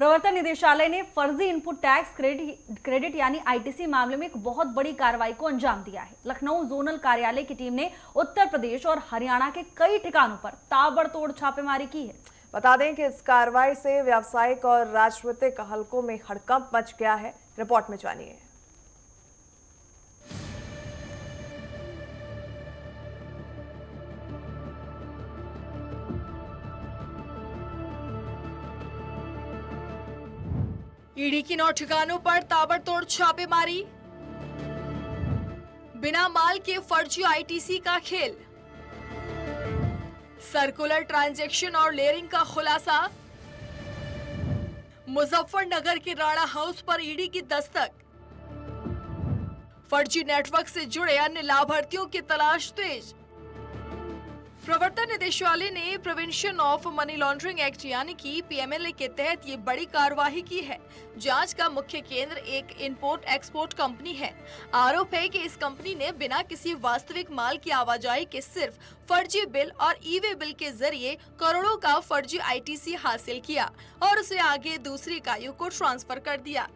प्रवर्तन निदेशालय ने फर्जी इनपुट टैक्स क्रेडिट यानी आईटीसी मामले में एक बहुत बड़ी कार्रवाई को अंजाम दिया है। लखनऊ जोनल कार्यालय की टीम ने उत्तर प्रदेश और हरियाणा के कई ठिकानों पर ताबड़तोड़ छापेमारी की है। बता दें कि इस कार्रवाई से व्यावसायिक और राजनीतिक हलकों में हड़कंप मच गया है। रिपोर्ट में जानिए। ईडी की 9 ठिकानों पर ताबड़तोड़ छापेमारी, बिना माल के फर्जी आईटीसी का खेल, सर्कुलर ट्रांजैक्शन और लेयरिंग का खुलासा, मुजफ्फरनगर के राणा हाउस पर ईडी की दस्तक, फर्जी नेटवर्क से जुड़े अन्य लाभार्थियों की तलाश तेज। प्रवर्तन निदेशालय ने prevention of money laundering act यानी कि पीएमएलए के तहत ये बड़ी कार्यवाही की है। जांच का मुख्य केंद्र एक इंपोर्ट एक्सपोर्ट कंपनी है। आरोप है कि इस कंपनी ने बिना किसी वास्तविक माल की आवाजाही के सिर्फ फर्जी बिल और ई-वे बिल के जरिए करोड़ों का फर्जी आईटीसी हासिल किया और उसे आगे दूसरी इकाइयों को ट्रांसफर कर दिया।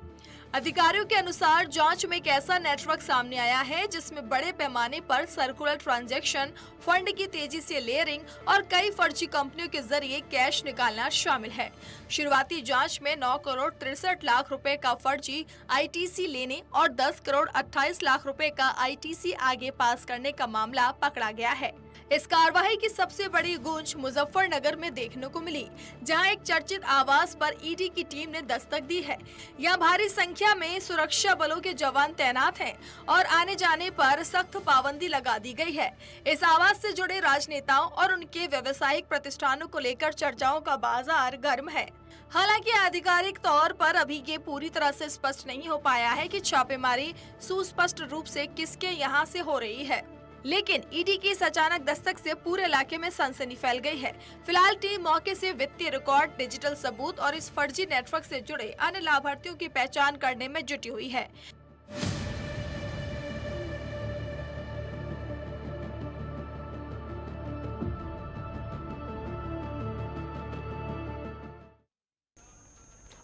अधिकारियों के अनुसार जांच में एक ऐसा नेटवर्क सामने आया है जिसमें बड़े पैमाने पर सर्कुलर ट्रांजैक्शन, फंड की तेजी से लेयरिंग और कई फर्जी कंपनियों के जरिए कैश निकालना शामिल है। शुरुआती जांच में 9 करोड़ 63 लाख रुपए का फर्जी आईटीसी लेने और 10 करोड़ 28 लाख रुपए का आईटीसी आगे पास करने का मामला पकड़ा गया है। इस कार्रवाई की सबसे बड़ी गूंज मुजफ्फरनगर में देखने को मिली, जहां एक चर्चित आवास पर ईडी की टीम ने दस्तक दी है। यहां भारी संख्या में सुरक्षा बलों के जवान तैनात हैं और आने जाने पर सख्त पाबंदी लगा दी गई है। इस आवास से जुड़े राजनेताओं और उनके व्यवसायिक प्रतिष्ठानों को लेकर चर्चाओं का बाजार गर्म है। हालांकि आधिकारिक तौर पर अभी ये पूरी तरह से स्पष्ट नहीं हो पाया है कि छापेमारी सुस्पष्ट रूप से किसके यहाँ से हो रही है, लेकिन ईडी की इस अचानक दस्तक से पूरे इलाके में सनसनी फैल गई है। फिलहाल टीम मौके से वित्तीय रिकॉर्ड, डिजिटल सबूत और इस फर्जी नेटवर्क से जुड़े अन्य लाभार्थियों की पहचान करने में जुटी हुई है।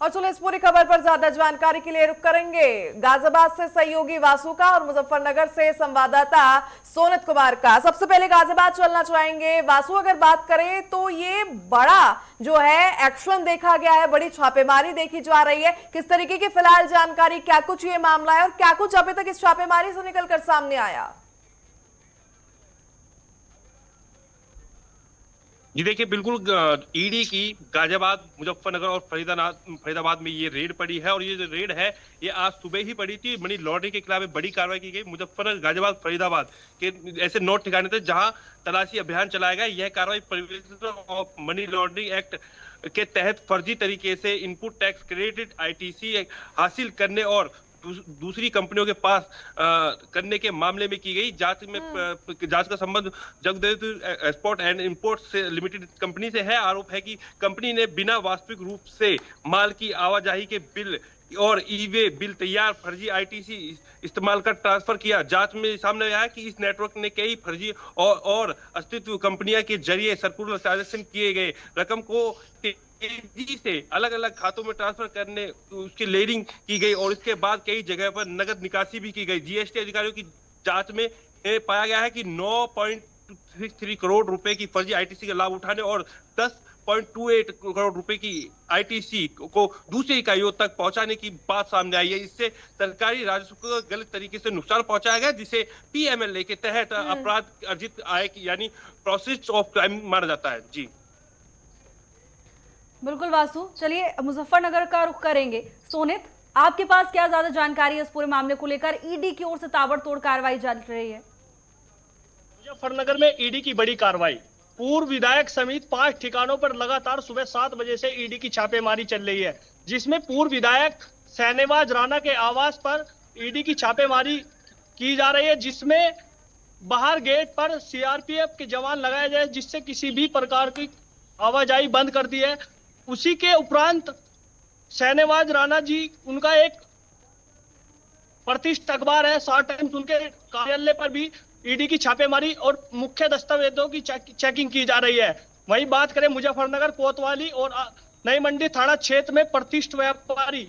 और चलो इस पूरी खबर पर ज्यादा जानकारी के लिए रुक करेंगे गाजियाबाद से सहयोगी वासु का और मुजफ्फरनगर से संवाददाता सोनित कुमार का। सबसे पहले गाजियाबाद चलना चाहेंगे। वासु, अगर बात करें तो ये बड़ा जो है एक्शन देखा गया है, बड़ी छापेमारी देखी जा रही है, किस तरीके की फिलहाल जानकारी, क्या कुछ ये मामला है और क्या कुछ अभी तक इस छापेमारी से निकलकर सामने आया? जी देखिए, बिल्कुल ईडी की गाजियाबाद, मुजफ्फरनगर और फरीदाबाद में ये रेड पड़ी है और ये जो रेड है ये आज सुबह ही पड़ी थी। मनी लॉन्ड्रिंग के खिलाफ बड़ी कार्रवाई की गई। मुजफ्फरनगर, गाजियाबाद, फरीदाबाद के ऐसे 9 ठिकाने थे जहां तलाशी अभियान चलाया गया। यह कार्रवाई prevention of money laundering act के तहत फर्जी तरीके से इनपुट टैक्स क्रेडिट आईटीसी हासिल करने और दूसरी कंपनियों के पास करने के मामले में की गई। जांच का संबंध जगदेव एक्सपोर्ट एंड इंपोर्ट से लिमिटेड कंपनी से है। आरोप है कि कंपनी ने बिना वास्तविक रूप से माल की आवाजाही के बिल और ई-वे बिल तैयार फर्जी आईटीसी इस्तेमाल कर ट्रांसफर किया। जांच में सामने आया कि इस नेटवर्क ने कई फर्जी और अस्तित्व कंपनियों के जरिए सर्कुलर ट्रांजैक्शन किए गए रकम को तेजी से अलग अलग खातों में ट्रांसफर करने उसकी लेयरिंग की गई और इसके बाद कई जगह पर नगद निकासी भी की गई। जीएसटी अधिकारियों की जांच में पाया गया है कि 9.63 करोड़ रुपए की फर्जी आईटीसी का लाभ उठाने और 10.28 करोड़ रुपए की आईटीसी को दूसरी इकाइयों तक पहुंचाने की बात सामने आई है। इससे सरकारी राजस्व को गलत तरीके से नुकसान पहुंचाया गया, जिसे पीएमएलए के तहत अपराध अर्जित आय यानी प्रोसेस ऑफ क्राइम माना जाता है। जी बिल्कुल वासु, चलिए मुजफ्फरनगर का रुख करेंगे। सोनित, आपके पास क्या ज्यादा जानकारी है इस पूरे मामले को लेकर? ईडी की ओर से ताबड़तोड़ कार्रवाई चल रही है। मुजफ्फरनगर में ईडी की बड़ी कार्रवाई, पूर्व विधायक समेत 5 ठिकानों पर लगातार सुबह 7 बजे से ईडी की छापेमारी चल रही है, जिसमें पूर्व विधायक शहनवाज राणा के आवास पर ईडी की छापेमारी की जा रही है, जिसमें बाहर गेट पर सीआरपीएफ के जवान लगाए जाए, जिससे किसी भी प्रकार की आवाजाही बंद कर दी है। उसी के उपरांत शहनवाज राणा जी, उनका एक प्रतिष्ठित अखबार है शॉर्ट टाइम्स, उनके कार्यालय पर भी ईडी की छापेमारी और मुख्य दस्तावेजों की चेकिंग की जा रही है। वहीं बात करें मुजफ्फरनगर कोतवाली और नई मंडी थाना क्षेत्र में प्रतिष्ठित व्यापारी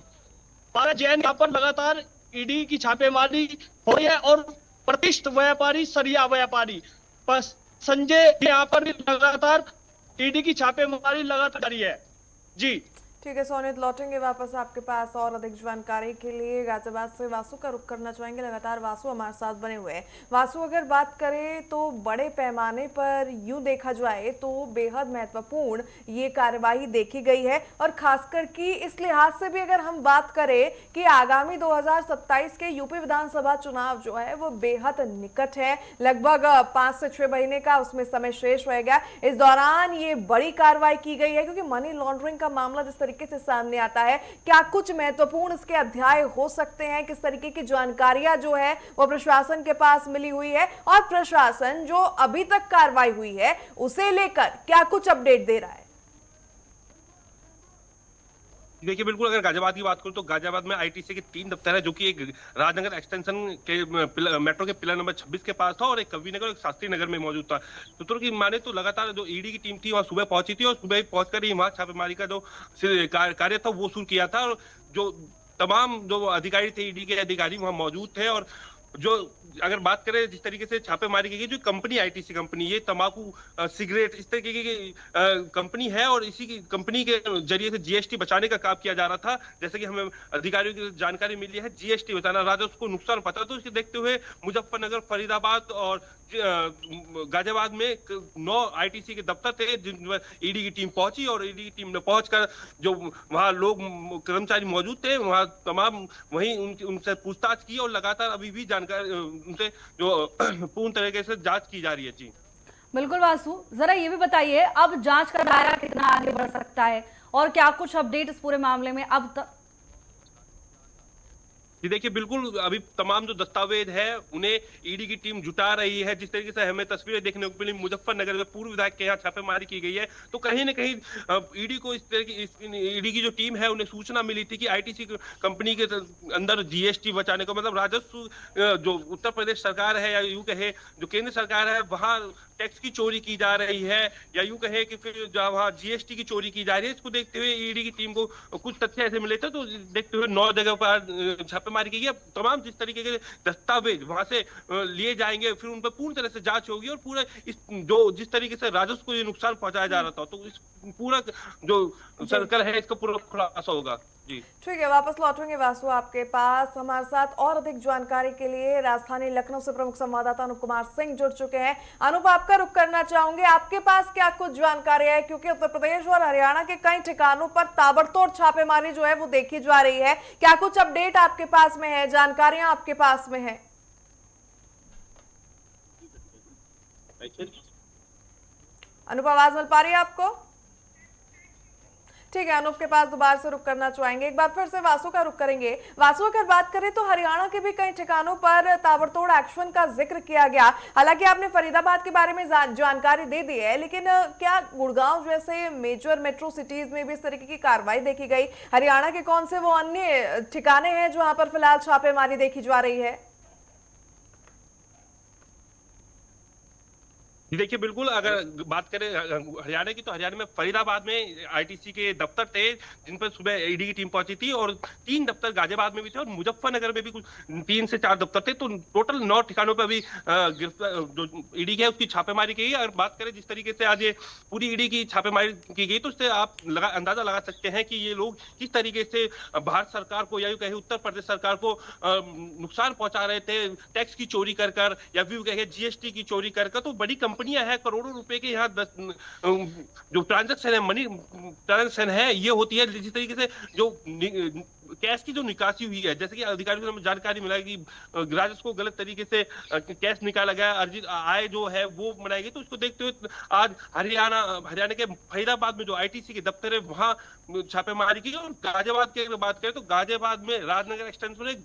पारा जैन यहाँ पर लगातार ईडी की छापेमारी हो रही है और प्रतिष्ठित व्यापारी सरिया व्यापारी संजय यहाँ पर भी लगातार ईडी की छापेमारी लगातार जारी है। जी ठीक है सोनित, लौटेंगे वापस आपके पास और अधिक जानकारी के लिए। गाजियाबाद से वासु का रुख करना चाहेंगे, लगातार वासु हमारे साथ बने हुए हैं। वासु, अगर बात करें तो बड़े पैमाने पर यूं देखा जाए तो बेहद महत्वपूर्ण ये कार्यवाही देखी गई है और खासकर कि इस लिहाज से भी अगर हम बात करें कि आगामी 2027 के यूपी विधानसभा चुनाव जो है वो बेहद निकट है, लगभग 5 से 6 महीने का उसमें समय शेष रह गया। इस दौरान ये बड़ी कार्रवाई की गई है क्योंकि मनी लॉन्ड्रिंग का मामला जिस तरीके से सामने आता है, क्या कुछ महत्वपूर्ण इसके अध्याय हो सकते हैं? किस तरीके की जानकारियां जो है वो प्रशासन के पास मिली हुई है और प्रशासन जो अभी तक कार्रवाई हुई है उसे लेकर क्या कुछ अपडेट दे रहा है? देखिए बिल्कुल, अगर गाजियाबाद की बात करूं तो गाजियाबाद में आईटीसी के 3 दफ्तर है, जो कि एक राजनगर एक्सटेंशन के मेट्रो के पिलर नंबर 26 के पास था और एक कवि नगर और एक शास्त्री नगर में मौजूद था। सूत्रों की माने तो लगातार जो ईडी की टीम थी वहां सुबह पहुंची थी और सुबह पहुंचकर ही वहां छापेमारी का जो कार्य था वो शुरू किया था और जो तमाम जो अधिकारी थे, ईडी के अधिकारी वहां मौजूद थे। और जो अगर बात करें जिस तरीके से छापेमारी की गई, जो कंपनी आईटीसी कंपनी, ये तंबाकू, सिगरेट, इस तरीके की कंपनी है और इसी की कंपनी के जरिए से जीएसटी बचाने का काम किया जा रहा था। जैसे कि हमें अधिकारियों की जानकारी मिली है, जीएसटी बचाना, राजस्व को नुकसान पता, तो इसको देखते हुए मुजफ्फरनगर, फरीदाबाद और गाजियाबाद में 9 आईटीसी के दफ्तर थे जिनमें ईडी की टीम पहुंची और ईडी की टीम ने पहुंचकर जो वहां लोग कर्मचारी मौजूद थे वहां तमाम वहीं उनसे पूछताछ की और लगातार अभी भी जानकारी उनसे जो पूर्ण तरीके से जांच की जा रही है। जी बिल्कुल वासु, जरा ये भी बताइए अब जांच का दायरा कितना आगे बढ़ सकता है और क्या कुछ अपडेट इस पूरे मामले में अब तक? जी देखिए बिल्कुल, अभी तमाम जो दस्तावेज है उन्हें ईडी की टीम जुटा रही है। जिस तरीके से हमें तस्वीरें देखने को मिली मुजफ्फरनगर में पूर्व विधायक के यहाँ छापेमारी की गई है, तो कहीं न कहीं ईडी को इस तरह की ईडी की जो टीम है उन्हें सूचना मिली थी कि आईटीसी कंपनी के अंदर जीएसटी बचाने को, मतलब राजस्व जो उत्तर प्रदेश सरकार है या यूं कहे जो केंद्र सरकार है वहां टैक्स की चोरी की जा रही है या यूं कहे कि फिर वहां जीएसटी की चोरी की जा रही है। इसको देखते हुए ईडी की टीम को कुछ तथ्य ऐसे मिले थे, तो देखते हुए 9 जगह पर छापेमारी की गई। तमाम जिस तरीके के दस्तावेज वहां से लिए जाएंगे, फिर उन पर पूर्ण तरह से जांच होगी और पूरा इस जो जिस तरीके से राजस्व को ये नुकसान पहुंचाया जा रहा था, तो इस पूरा जो सर्कल है इसका पूरा खुलासा होगा। जी ठीक है, वापस लौटेंगे वासु आपके पास। हमारे साथ और अधिक जानकारी के लिए राजधानी लखनऊ से प्रमुख संवाददाता अनूप कुमार सिंह जुड़ चुके हैं। अनूप, आपका रुख करना चाहूंगे, आपके पास क्या कुछ जानकारी है? क्योंकि उत्तर प्रदेश और हरियाणा के कई ठिकानों पर ताबड़तोड़ छापेमारी जो है वो देखी जा रही है, क्या कुछ अपडेट आपके पास में है, जानकारियां आपके पास में है? अनूप, आवाज मिल पा रही है आपको? ठीक है, अनूप के पास दोबारा से रुक करना चाहेंगे। एक बार फिर से वासु का रुख करेंगे। वासु, अगर बात करें तो हरियाणा के भी कई ठिकानों पर ताबड़तोड़ एक्शन का जिक्र किया गया। हालांकि आपने फरीदाबाद के बारे में जानकारी दे दी है, लेकिन क्या गुड़गांव जैसे मेजर मेट्रो सिटीज में भी इस तरीके की कार्रवाई देखी गई? हरियाणा के कौन से वो अन्य ठिकाने हैं जहां पर फिलहाल छापेमारी देखी जा रही है? देखिए बिल्कुल, अगर बात करें हरियाणा की, तो हरियाणा में फरीदाबाद में आईटीसी के दफ्तर थे जिन पर सुबह ईडी की टीम पहुंची थी और 3 दफ्तर गाजियाबाद में भी थे और मुजफ्फरनगर में भी कुछ 3 से 4 दफ्तर थे, तो टोटल 9 ठिकानों पर अभी जो ईडी है उसकी छापेमारी की गई। अगर बात करें जिस तरीके से आज ये पूरी ईडी की छापेमारी की गई, तो उससे आप अंदाजा लगा सकते हैं कि ये लोग किस तरीके से भारत सरकार को या यूं कहे उत्तर प्रदेश सरकार को नुकसान पहुंचा रहे थे, टैक्स की चोरी कर कर या यूं कहे जीएसटी की चोरी कर कर। तो बड़ी कंपनियां है, करोड़ों रुपए के यहाँ जो ट्रांजैक्शन है, मनी ट्रांजैक्शन है, ये होती है। जिस तरीके से जो कैश की जो निकासी हुई है, जैसे कि अधिकारियों को जानकारी मिला कि राजस्व को गलत तरीके से कैश निकाला गया, अर्जित आय जो है वो बनाई गई, तो इसको देखते हुए आज हरियाणा के फरीदाबाद में जो आईटीसी के दफ्तर है वहां छापेमारी की। और गाजियाबाद की अगर बात करें तो गाजियाबाद में राजनगर एक्सटेंशन में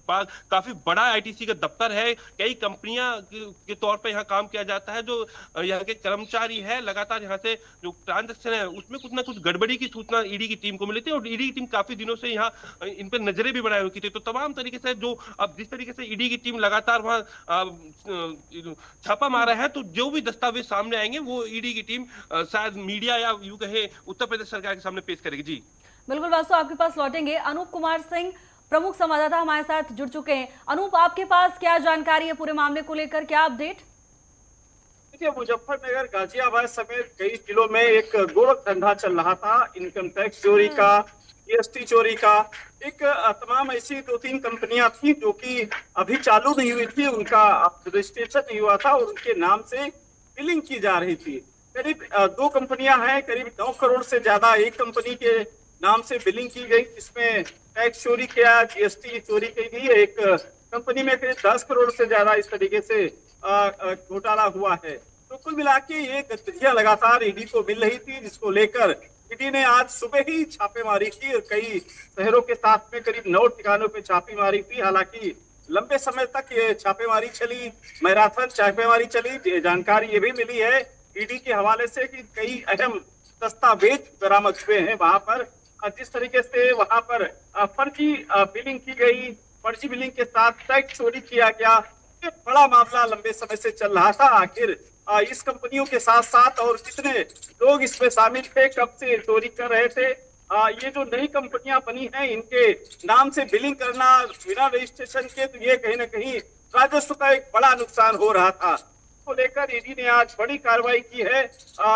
काफी बड़ा आईटीसी का दफ्तर है, कई कंपनियां के तौर पर यहाँ काम किया जाता है। जो यहाँ के कर्मचारी है, लगातार यहाँ से जो ट्रांजेक्शन है उसमें कुछ ना कुछ गड़बड़ी की सूचना ईडी की टीम को मिली थी और ईडी की टीम काफी दिनों से यहाँ इन पे नजरें भी बनाई हुई थी। तो तमाम तरीके से जो अब जिस तरीके से ईडी की टीम लगातार वहां छापा मारा है, तो जो भी दस्तावेज सामने आएंगे वो ईडी की टीम शायद मीडिया या यूं कहे उत्तर प्रदेश सरकार के सामने पेश करेगी। जी बिल्कुल वासु, आपके पास लौटेंगे। अनूप कुमार सिंह प्रमुख संवाददाता हमारे साथ जुड़ चुके हैं। अनूप, आपके पास क्या जानकारी है पूरे मामले को लेकर, क्या अपडेट? देखिए, मुजफ्फरनगर, गाजियाबाद समेत कई जिलों में एक गोरख धंधा चल रहा था, इनकम टैक्स चोरी का, जीएसटी चोरी का। एक तमाम ऐसी 2-3 कंपनियां थी जो कि अभी चालू नहीं हुई थी, उनका रजिस्ट्रेशन नहीं हुआ था और उनके नाम से बिलिंग की जा रही थी। करीब 2 कंपनियां हैं, करीब 9 करोड़ से ज्यादा एक कंपनी के नाम से बिलिंग की गई, जिसमें टैक्स चोरी किया, जीएसटी चोरी की गई। एक कंपनी में करीब 10 करोड़ से ज्यादा इस तरीके से घोटाला हुआ है। तो कुल मिला के ये गतिविधियां लगातार ईडी को मिल रही थी, जिसको लेकर ईडी ने आज सुबह ही छापेमारी की और कई शहरों के साथ में करीब 9 ठिकानों पे छापेमारी थी। हालांकि लंबे समय तक ये छापेमारी चली, मैराथन छापेमारी चली। जानकारी ये भी मिली है ईडी के हवाले से कि कई अहम दस्तावेज बरामद हुए हैं वहां पर। जिस तरीके से वहां पर फर्जी बिलिंग की गई, फर्जी बिलिंग के साथ टैक्स चोरी किया गया, ये बड़ा मामला लंबे समय से चल रहा था। आखिर इस कंपनियों के साथ साथ और कितने लोग इसमें शामिल थे, कब से चोरी कर रहे थे, ये जो नई कंपनियां बनी हैं इनके नाम से बिलिंग करना बिना रजिस्ट्रेशन के, तो ये कहीं ना कहीं राजस्व का एक बड़ा नुकसान हो रहा था। को लेकर ईडी ने आज बड़ी कार्रवाई की है।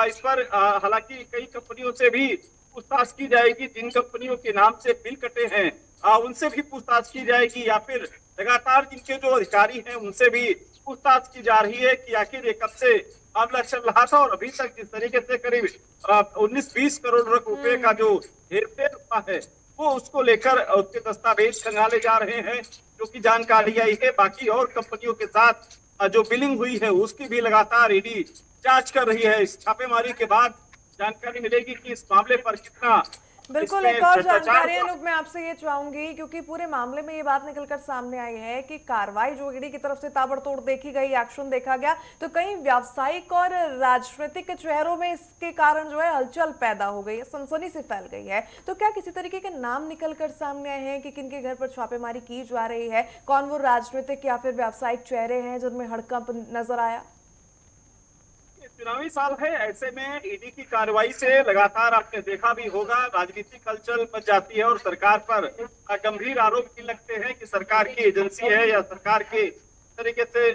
इस पर हालांकि कई कंपनियों से भी पूछताछ की जाएगी, जिन कंपनियों के नाम से बिल कटे हैं उनसे भी पूछताछ की जाएगी, या फिर लगातार जिनके जो अधिकारी हैं उनसे भी पूछताछ की जा रही है कि आखिर ये कब से मामला चल रहा था और अभी तक जिस तरीके से करीब 19-20 करोड़ रुपए का जो हेरफेर हुआ है वो उसको लेकर उसके दस्तावेज खंगाले जा रहे हैं, जो कि जानकारी आई है। बाकी और कंपनियों के साथ जो बिलिंग हुई है उसकी भी लगातार ईडी जांच कर रही है। इस छापेमारी के बाद जानकारी मिलेगी कि इस मामले पर कितना बिल्कुल, एक और जानकारी अनूप मैं आपसे ये चाहूंगी, क्योंकि पूरे मामले में ये बात निकलकर सामने आई है कि कार्रवाई जो ईडी की तरफ से ताबड़तोड़ देखी गई, एक्शन देखा गया, तो कई व्यावसायिक और राजनीतिक चेहरों में इसके कारण जो है हलचल पैदा हो गई है, सनसनी से फैल गई है। तो क्या किसी तरीके के नाम निकलकर सामने आए हैं कि किनके घर पर छापेमारी की जा रही है? कौन वो राजनीतिक या फिर व्यावसायिक चेहरे हैं जिनमें हड़कंप नजर आया? चुनावी साल है, ऐसे में ईडी की कार्रवाई से लगातार आपने देखा भी होगा राजनीतिक हलचल मच जाती है और सरकार पर गंभीर आरोप भी लगते हैं कि सरकार की एजेंसी है या सरकार के तरीके से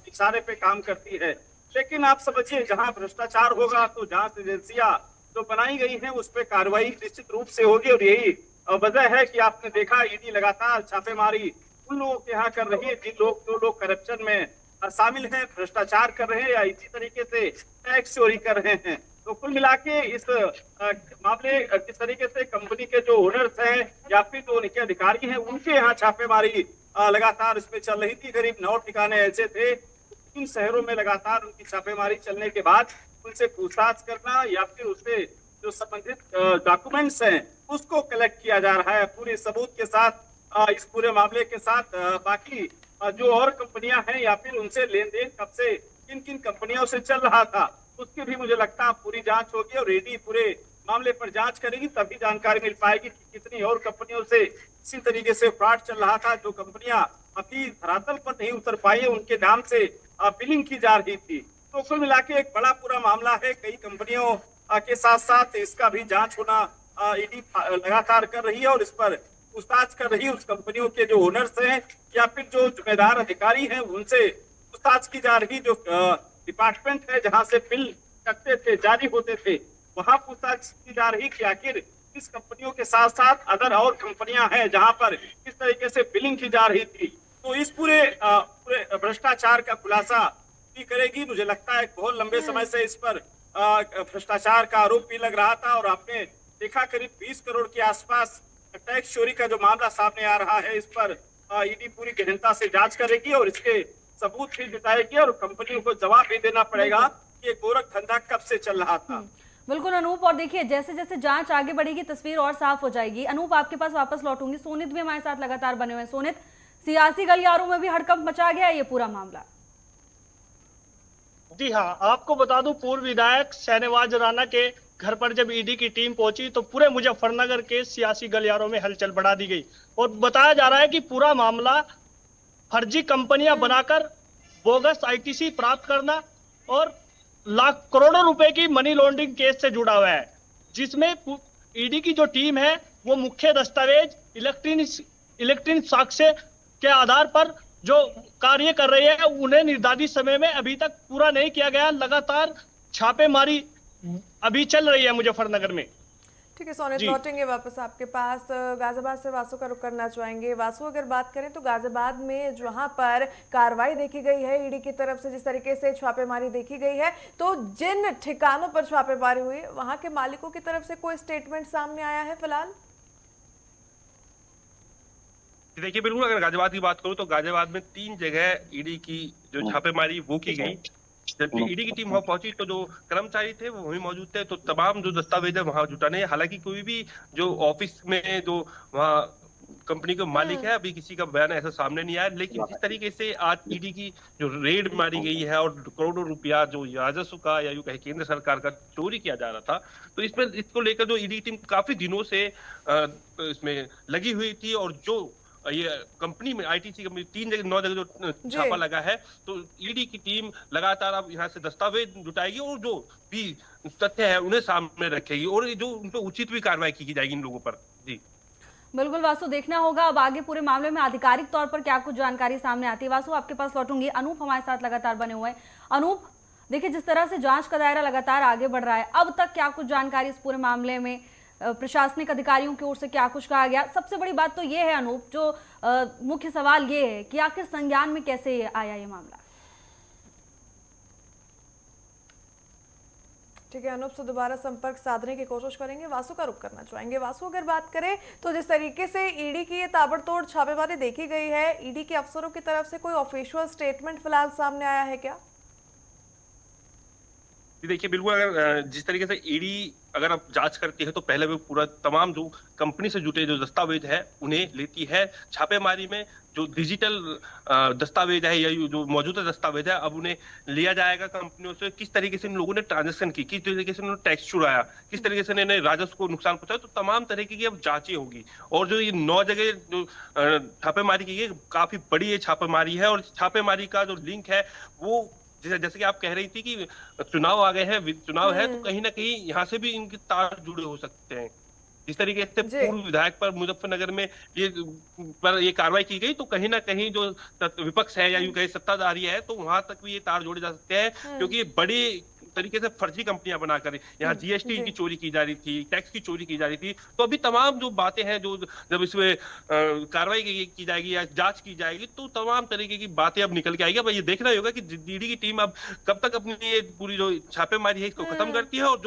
इशारे पे काम करती है। लेकिन आप समझिए, जहां भ्रष्टाचार होगा तो जांच एजेंसियां जो बनाई गई हैं उस पर कार्रवाई निश्चित रूप से होगी। और यही वजह है कि आपने देखा ईडी लगातार छापेमारी उन लोगों के यहाँ कर रही है जो लोग करप्शन में शामिल हैं, भ्रष्टाचार कर रहे हैं या इसी तरीके से टैक्स चोरी कर रहे हैं। तो कुल मिला के इस मामले किस तरीके से कंपनी के जो ओनर्स हैं या फिर जो उनके अधिकारी हैं उनके यहाँ छापेमारी लगातार इसमें चल रही थी। करीब 9 ठिकाने ऐसे थे, 3 शहरों में लगातार उनकी छापेमारी चलने के बाद उनसे पूछताछ करना या फिर उससे जो संबंधित डॉक्यूमेंट्स हैं उसको कलेक्ट किया जा रहा है पूरे सबूत के साथ। इस पूरे मामले के साथ बाकी जो और कंपनियां हैं या फिर उनसे लेन देन कब से किन किन कंपनियों से चल रहा था उसकी भी मुझे लगता है पूरी जांच होगी और ईडी पूरे मामले पर जांच करेगी, तभी जानकारी मिल पाएगी कि कितनी और कंपनियों से इसी तरीके से फ्रॉड चल रहा था। जो कंपनियां अभी धरातल पर नहीं उतर पाई है उनके नाम से बिलिंग की जा रही थी। तो कुल मिला के एक बड़ा पूरा मामला है, कई कंपनियों के साथ साथ इसका भी जांच होना ईडी लगातार कर रही है और इस पर पूछताछ कर रही है। उस कंपनियों के जो ओनर्स हैं या फिर जो जिम्मेदार अधिकारी हैं उनसे पूछताछ की जा रही। जो डिपार्टमेंट है जहां से बिल कटते थे, जारी होते थे, वहां पूछताछ की जा रही कि आखिर इस कंपनियों के साथ साथ अदर और कंपनियां हैं जहां पर किस तरीके से बिलिंग की जा रही थी। तो इस पूरे भ्रष्टाचार का खुलासा भी करेगी। मुझे लगता है बहुत लंबे समय से इस पर भ्रष्टाचार का आरोप भी लग रहा था और आपने देखा करीब 20 करोड़ के आसपास टैक्स चोरी का जो मामला सामने आ रहा है, इस पर ईडी पूरी गहनता से जांच करेगी और इसके सबूत भी जुटाएगी और कंपनियों को जवाब भी देना पड़ेगा कि गोरख धंधा कब से चल रहा था। बिल्कुल अनूप, और देखिए जैसे जैसे जांच आगे बढ़ेगी तस्वीर और साफ हो जाएगी। अनूप, आपके पास वापस लौटूंगी। सोनित भी हमारे साथ लगातार बने हुए हैं। सोनित, सियासी गलियारों में भी हड़कंप मचा गया ये पूरा मामला। जी हाँ, आपको बता दूं पूर्व विधायक शाहनवाज राणा के घर पर जब ईडी की टीम पहुंची तो पूरे मुजफ्फरनगर के सियासी गलियारों में हलचल बढ़ा दी गई और बताया जा रहा है कि पूरा मामला फर्जी कंपनियां बनाकर बोगस आईटीसी प्राप्त करना और करोड़ों रुपए की मनी लॉन्ड्रिंग केस से जुड़ा हुआ है, जिसमें ईडी की जो टीम है वो मुख्य दस्तावेज इलेक्ट्रॉनिक साक्ष्य के आधार पर जो कार्य कर रहे हैं उन्हें निर्धारित समय में अभी तक पूरा नहीं किया गया। लगातार छापेमारी अभी चल रही है मुजफ्फरनगर में। ठीक है सोनित, जी। लौटेंगे वापस आपके पास। गाजियाबाद से वासु का रुख करना चाहेंगे। वासु, अगर बात करें तो गाजियाबाद में जहां पर कार्रवाई देखी गई है ईडी की तरफ से, जिस तरीके से छापेमारी देखी गई है, तो जिन ठिकानों पर छापेमारी हुई वहां के मालिकों की तरफ से कोई स्टेटमेंट सामने आया है फिलहाल? देखिए, बिल्कुल अगर गाजियाबाद की बात करूं तो गाजियाबाद में 3 जगह ईडी की जो छापेमारी वो की गई। जब ईडी की टीम वहां पहुंची तो जो कर्मचारी थे वो वहीं मौजूद थे, तो तमाम जो दस्तावेज है वहां जुटाने। हालांकि कोई भी जो ऑफिस में जो वहां कंपनी का मालिक है, अभी किसी का बयान ऐसा सामने नहीं आया। लेकिन जिस तरीके से आज ईडी की जो रेड मारी गई है और करोड़ों रुपया जो राजस्व का या यूं कहे केंद्र सरकार का चोरी किया जा रहा था, तो इसमें इसको लेकर जो ईडी टीम काफी दिनों से इसमें लगी हुई थी। और जो ये कंपनी में आईटीसी कंपनी 3 जगह 9 जगह जो छापा लगा है, तो ईडी की टीम लगातार अब यहाँ से दस्तावेज जुटाएगी और जो भी तथ्य है उन्हें सामने रखेगी और जो उन पर उचित भी कार्रवाई की जाएगी इन लोगों पर। जी बिल्कुल वासु, देखना होगा अब आगे पूरे मामले में आधिकारिक तौर पर क्या कुछ जानकारी सामने आती है। वासु, आपके पास लौटूंगी। अनूप हमारे साथ लगातार बने हुए हैं। अनूप, देखिए जिस तरह से जांच का दायरा लगातार आगे बढ़ रहा है, अब तक क्या कुछ जानकारी इस पूरे मामले में प्रशासनिक अधिकारियों की ओर से क्या कुछ कहा गया? सबसे बड़ी बात तो ये है अनूप, जो मुख्य सवाल ये है कि आखिर संज्ञान में कैसे आया ये मामला? ठीक है, अनूप से दोबारा संपर्क साधने की कोशिश करेंगे। वासु का रुख करना चाहेंगे। वासु, अगर बात करें तो जिस तरीके से ईडी की ये ताबड़तोड़ छापेमारी देखी गई है, ईडी के अफसरों की तरफ से कोई ऑफिशियल स्टेटमेंट फिलहाल सामने आया है क्या? देखिए, बिल्कुल अगर जिस तरीके से ईडी अगर आप जांच करती है तो पहले वो पूरा तमाम जो कंपनी से जुटे जो दस्तावेज है उन्हें लेती है। छापेमारी में जो डिजिटल दस्तावेज है या जो मौजूदा दस्तावेज है अब उन्हें लिया जाएगा कंपनियों से। किस तरीके से इन लोगों ने ट्रांजेक्शन की, किस तरीके से उन्होंने टैक्स चुराया, किस तरीके से इन्होंने राजस्व को नुकसान पहुंचाया, तो तमाम तरीके की अब जांचें होगी। और जो ये 9 जगह जो छापेमारी की गई काफी बड़ी ये छापेमारी है और छापेमारी का जो लिंक है वो जैसे कि आप कह रही थी कि चुनाव आ गए हैं, चुनाव है, तो कहीं ना कहीं यहाँ से भी इनके तार जुड़े हो सकते हैं। जिस तरीके से पूर्व विधायक पर मुजफ्फरनगर में ये कार्रवाई की गई, तो कहीं ना कहीं जो विपक्ष है या यूं कहे सत्ताधारी है, तो वहां तक भी ये तार जोड़े जा सकते हैं। क्योंकि ये बड़ी तरीके से फर्जी कंपनियां बनाकर यहाँ जीएसटी की चोरी की जा रही थी, टैक्स की चोरी की जा रही थी। तो अभी तमाम जो बातें हैं, जो जब इसमें कार्रवाई की जाएगी या जांच की जाएगी, तो तमाम तरीके की बातें अब निकल के आएगी। अब ये देखना ही होगा कि ईडी की टीम अब कब तक अपनी ये पूरी जो छापेमारी है इसको खत्म करती है और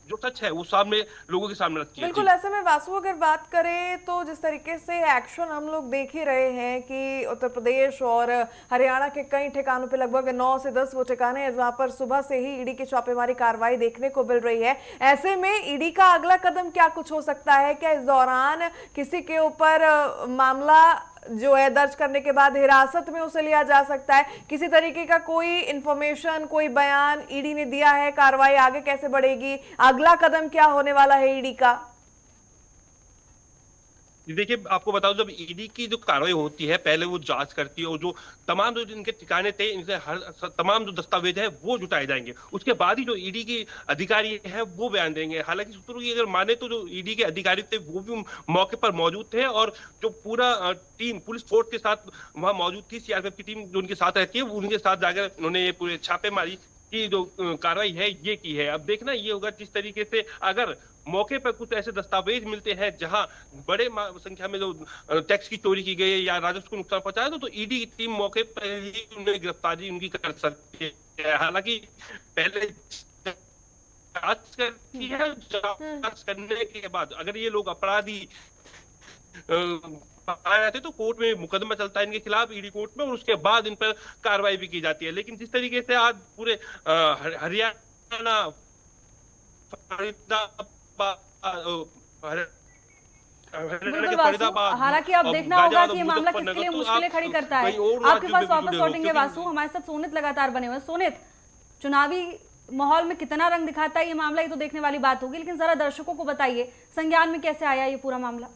जो सच है वो सामने लोगों के सामने रखती है। बिल्कुल, ऐसे में वासु अगर बात करें तो जिस तरीके से एक्शन हम लोग देख ही रहे हैं कि उत्तर प्रदेश और हरियाणा के कई ठिकानों पे लगभग 9 से 10 वो ठिकाने हैं जहां पर सुबह से ही ईडी की छापेमारी कार्रवाई देखने को मिल रही है। ऐसे में ईडी का अगला कदम क्या कुछ हो सकता है? क्या इस दौरान किसी के ऊपर मामला जो है दर्ज करने के बाद हिरासत में उसे लिया जा सकता है? किसी तरीके का कोई इंफॉर्मेशन, कोई बयान ईडी ने दिया है? कार्रवाई आगे कैसे बढ़ेगी? अगला कदम क्या होने वाला है ईडी का? देखिए, आपको बता दो, जब ईडी की जो कार्रवाई होती है पहले वो जांच करती है और जो तमाम जो इनके ठिकाने थे इनसे तमाम जो दस्तावेज है वो जुटाए जाएंगे। उसके बाद ही जो ईडी की अधिकारी है वो बयान देंगे। हालांकि सूत्रों की अगर माने तो जो ईडी के अधिकारी थे वो भी मौके पर मौजूद थे और जो पूरा टीम पुलिस फोर्स के साथ वहां मौजूद थी, सीआरपीएफ की टीम जो उनके साथ रहती है उनके साथ जाकर उन्होंने ये पूरे छापेमारी की जो कार्रवाई है ये की है। अब देखना ये होगा जिस तरीके से अगर मौके पर कुछ ऐसे दस्तावेज मिलते हैं जहां बड़े संख्या में जो टैक्स की चोरी की गई है या राजस्व को नुकसान पहुंचाया, तो ईडी की टीम मौके पर ही उन्हें गिरफ्तारी उनकी कर सकती है। हालांकि पहले जांच करती है, जांच करने के बाद अगर ये लोग अपराधी पाए जाते तो कोर्ट में मुकदमा चलता है इनके खिलाफ ईडी कोर्ट में और उसके बाद इन पर कार्रवाई भी की जाती है। लेकिन जिस तरीके से आज पूरे हरियाणा, हालांकि अब देखना होगा कि ये मामला किसके लिए मुश्किलें खड़ी करता है। आपके पास वापस लौटेंगे वासु, हमारे साथ सोनित लगातार बने हुए। सोनित, चुनावी माहौल में कितना रंग दिखाता है ये मामला, ये तो देखने वाली बात होगी, लेकिन जरा दर्शकों को बताइए संज्ञान में कैसे आया ये पूरा मामला?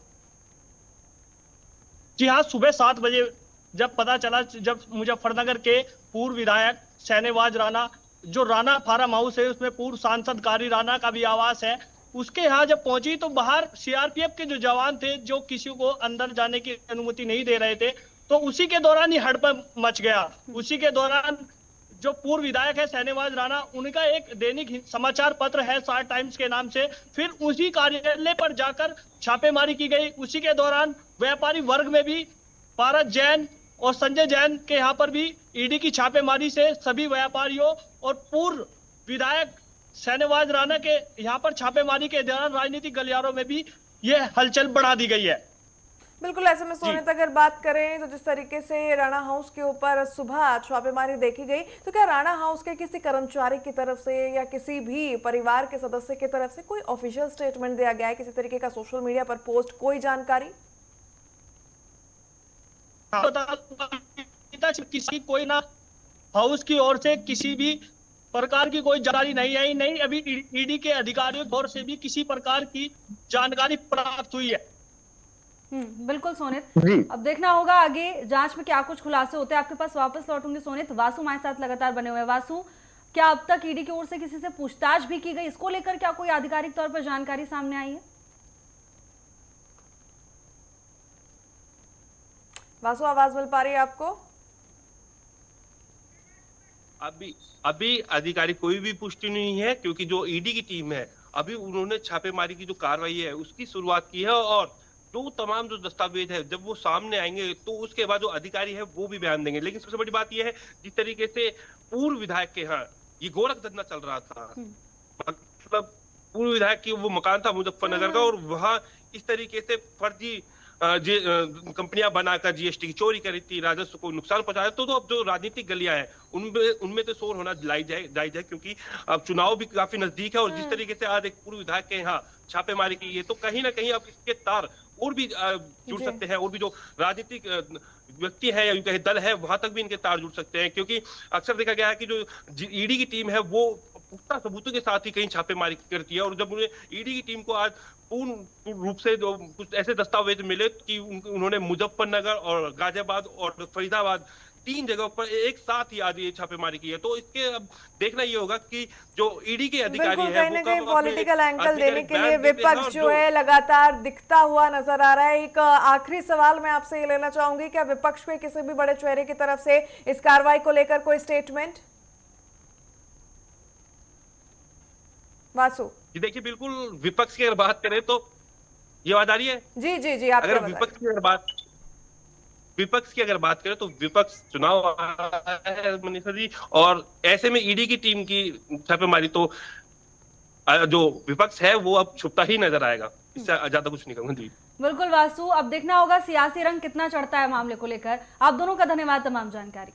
जी हाँ, सुबह 7 बजे जब पता चला, जब मुजफ्फरनगर के पूर्व विधायक शाहनवाज राणा, जो राणा फार्म हाउस है उसमें पूर्व सांसद कारी राणा का भी आवास है, उसके यहाँ जब पहुंची तो बाहर सीआरपीएफ के जो जवान थे, जो किसी को अंदर जाने की अनुमति नहीं दे रहे थे, तो उसी के दौरान ही हड़कंप मच गया। उसी के दौरान जो पूर्व विधायक है सानेवाज राणा, उनका एक दैनिक समाचार पत्र है स्टार टाइम्स के नाम से, फिर उसी कार्यालय पर जाकर छापेमारी की गई। उसी के दौरान व्यापारी वर्ग में भी पारस जैन और संजय जैन के यहाँ पर भी ईडी की छापेमारी से सभी व्यापारियों और पूर्व विधायक सानेवाज राणा के यहाँ पर छापेमारी के दौरान राजनीतिक गलियारों में भी ये हलचल बढ़ा दी गई है। बिल्कुल, ऐसे में सोनित अगर बात करें तो जिस तरीके से राणा हाउस के ऊपर सुबह छापेमारी देखी गई, तो क्या राणा हाउस के किसी कर्मचारी की तरफ से या किसी भी परिवार के सदस्य की तरफ से कोई ऑफिशियल स्टेटमेंट दिया गया है, किसी तरीके का सोशल मीडिया पर पोस्ट, कोई जानकारी? किसी कोई ना हाउस की ओर से किसी भी प्रकार की कोई जानकारी नहीं आई, नहीं अभी ईडी के अधिकारियों की ओर से भी किसी प्रकार की जानकारी प्राप्त हुई है। बिल्कुल सोनित, अब देखना होगा आगे जांच में क्या कुछ खुलासे होते हैं। आपके पास वापस लौटूंगी सोनित। वासु हमारे साथ लगातार बने हुए हैं। वासु, क्या अब तक ईडी की ओर से किसी से पूछताछ भी की गई? इसको लेकर क्या कोई आधिकारिक तौर पर जानकारी सामने आई है? वासु, आवाज मिल पा रही है आपको? अभी आधिकारिक कोई भी पुष्टि नहीं है, क्योंकि जो ईडी की टीम है अभी उन्होंने छापेमारी की जो कार्रवाई है उसकी शुरुआत की है, और जो तमाम जो दस्तावेज है जब वो सामने आएंगे तो उसके बाद जो अधिकारी है वो भी बयान देंगे। लेकिन सबसे बड़ी बात यह है, जिस तरीके से पूर्व विधायक के यहाँ ये गोरख धंधा चल रहा था, मतलब पूर्व विधायक की वो मकान था मुजफ्फरनगर का, और वहां इस तरीके से फर्जी कंपनियां बनाकर जीएसटी की चोरी करी थी, राजस्व को नुकसान पहुंचाया, तो अब जो राजनीतिक गलियां हैं उनमें तो शोर होना जायज है, क्योंकि अब चुनाव भी काफी नजदीक है। और जिस तरीके से आज एक पूर्व विधायक के यहाँ छापेमारी की है, तो कहीं ना कहीं अब इसके तार और भी जुड़ सकते हैं, और भी जो राजनीतिक व्यक्ति है या कहीं दल है वहां तक भी इनके तार जुड़ सकते हैं, क्योंकि अक्सर देखा गया है कि जो ईडी की टीम है वो पुख्ता सबूतों के साथ ही कहीं छापेमारी करती है। और जब उन्हें ईडी की टीम को आज पूर्ण रूप से जो कुछ ऐसे दस्तावेज मिले कि उन्होंने मुजफ्फरनगर और गाजियाबाद और फरीदाबाद 3 जगहों पर एक साथ ही आज ये छापेमारी की है, तो इसके अब देखना ये होगा कि जो ईडी के अधिकारी है कहीं ना कहीं पॉलिटिकल एंगल देने के लिए विपक्ष जो है लगातार दिखता हुआ नजर आ रहा है। एक आखिरी सवाल मैं आपसे ये लेना चाहूंगी, क्या विपक्ष के किसी भी बड़े चेहरे की तरफ से इस कार्रवाई को लेकर कोई स्टेटमेंट? वासु जी, देखिए बिल्कुल, विपक्ष की अगर बात करें तो ये आवाज आ रही है? जी जी जी, आप अगर विपक्ष की अगर बात करें तो विपक्ष चुनाव है मनीषा जी, और ऐसे में ईडी की टीम की छापेमारी तो जो विपक्ष है वो अब छुपता ही नजर आएगा। इससे ज्यादा कुछ नहीं कहूंगा जी। बिल्कुल वासु, अब देखना होगा सियासी रंग कितना चढ़ता है मामले को लेकर। आप दोनों का धन्यवाद तमाम जानकारी।